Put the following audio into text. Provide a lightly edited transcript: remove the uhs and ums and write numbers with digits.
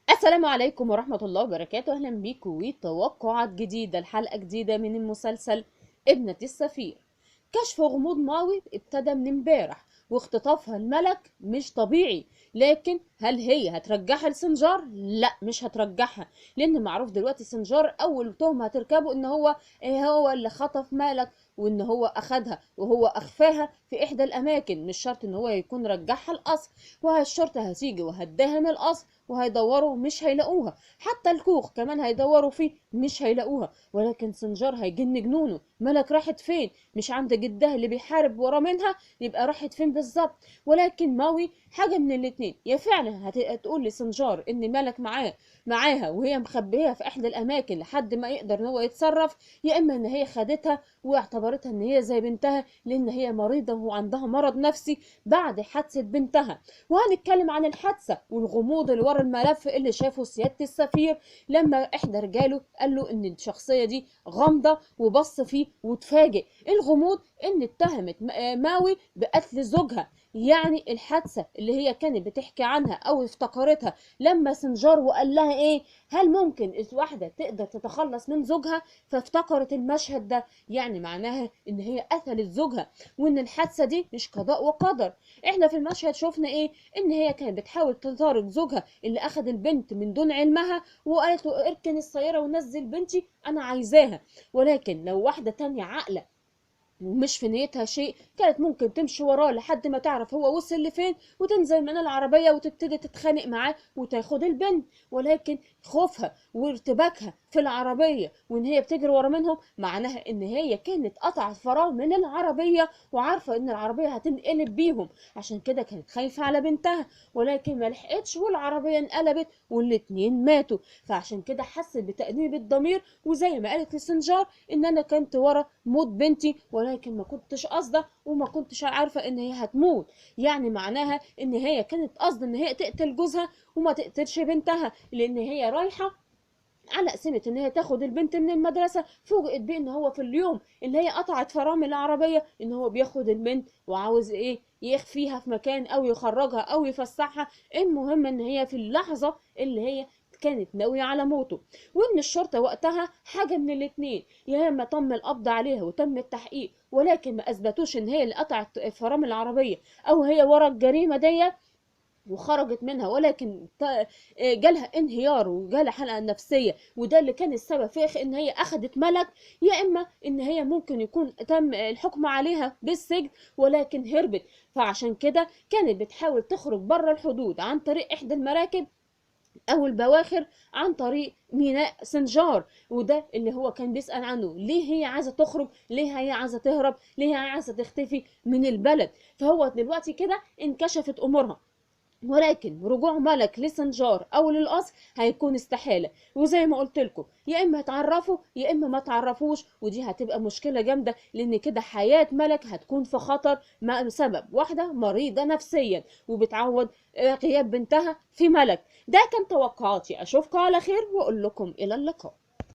السلام عليكم ورحمة الله وبركاته. أهلا بيكم وتوقعات جديدة لحلقة جديدة من المسلسل ابنة السفير. كشف غموض ماوي ابتدى من امبارح، واختطافها الملك مش طبيعي. لكن هل هي هترجعها لسنجار؟ لا، مش هترجعها، لان معروف دلوقتي سنجار اول تهمة هتركبه ان هو اللي خطف ملك، وان هو اخدها وهو اخفاها في احدى الاماكن. مش شرط ان هو يكون رجعها القصر، والشرطة هتيجي وهتداهم القصر وهيدوروا مش هيلاقوها، حتى الكوخ كمان هيدوروا فيه مش هيلاقوها. ولكن سنجار هيجن جنونه، ملك راحت فين؟ مش عند جدها اللي بيحارب ورا منها؟ يبقى راحت فين بالظبط؟ ولكن ماوي حاجه من الاتنين، يا فعلا هتقول لسنجار ان ملك معاها وهي مخبيه في احدى الاماكن لحد ما يقدر ان هو يتصرف، يا اما ان هي خدتها واعتبرتها ان هي زي بنتها لان هي مريضه وعندها مرض نفسي بعد حادثه بنتها. وهنتكلم عن الحادثه والغموض اللي ورا الملف اللي شافه سياده السفير لما احدى رجاله قال له ان الشخصيه دي غامضه، وبص فيه وتفاجئ. الغموض ان اتهمت ماوي بقتل زوجها، يعني الحادثه اللي هي كانت بتحكي عنها او افتكرتها لما سنجار وقال لها ايه، هل ممكن الواحده تقدر تتخلص من زوجها؟ فافتكرت المشهد ده، يعني معناها ان هي قتلت زوجها، وان الحادثه دي مش قضاء وقدر. احنا في المشهد شفنا ايه؟ ان هي كانت بتحاول تطارد زوجها اللي اخذ البنت من دون علمها، وقالت له اركن السياره ونزل بنتي انا عايزاها. ولكن لو واحده تانية عاقله ومش في نيتها شيء كانت ممكن تمشي وراه لحد ما تعرف هو وصل لفين وتنزل من العربية وتبتدي تتخانق معاه وتاخد البنت. ولكن خوفها وارتباكها في العربية وان هي بتجري ورا منهم معناها ان هي كانت قطعت فراغ من العربية وعارفة ان العربية هتنقلب بيهم، عشان كده كانت خايفة على بنتها. ولكن ما لحقتش والعربية انقلبت والاتنين ماتوا، فعشان كده حست بتأنيب الضمير، وزي ما قالت لسنجار ان انا كنت ورا موت بنتي ولكن ما كنتش قاصده وما كنتش عارفه ان هي هتموت. يعني معناها ان هي كانت قاصده ان هي تقتل جوزها وما تقتلش بنتها، لان هي رايحه على قسمة ان هي تاخد البنت من المدرسة، فوجئت بيه ان هو في اليوم اللي هي قطعت فرامل العربية ان هو بياخد البنت وعاوز ايه، يخفيها في مكان او يخرجها او يفسحها. المهم ان هي في اللحظة اللي هي كانت ناوية على موته، وان الشرطة وقتها حاجة من الاتنين، يا اما تم القبض عليها وتم التحقيق ولكن ما اثبتوش ان هي اللي قطعت فرامل العربية او هي ورا الجريمة دي وخرجت منها، ولكن جالها انهيار وجالها حلقة نفسية وده اللي كان السبب في ان هي اخدت ملك. يا اما ان هي ممكن يكون تم الحكم عليها بالسجن ولكن هربت، فعشان كده كانت بتحاول تخرج بره الحدود عن طريق احدى المراكب او البواخر عن طريق ميناء سنجار. وده اللي هو كان بيسأل عنه، ليه هي عايزة تخرج، ليه هي عايزة تهرب، ليه هي عايزة تختفي من البلد. فهو دلوقتي كده انكشفت امورها، ولكن رجوع ملك لسنجار او للقصر هيكون استحاله. وزي ما قلت لكم يا اما هتعرفوا يا اما ما تعرفوش، ودي هتبقى مشكله جامده لان كده حياه ملك هتكون في خطر بسبب واحده مريضه نفسيا وبتعوض غياب بنتها في ملك. ده كان توقعاتي، اشوفكم على خير واقول لكم الى اللقاء.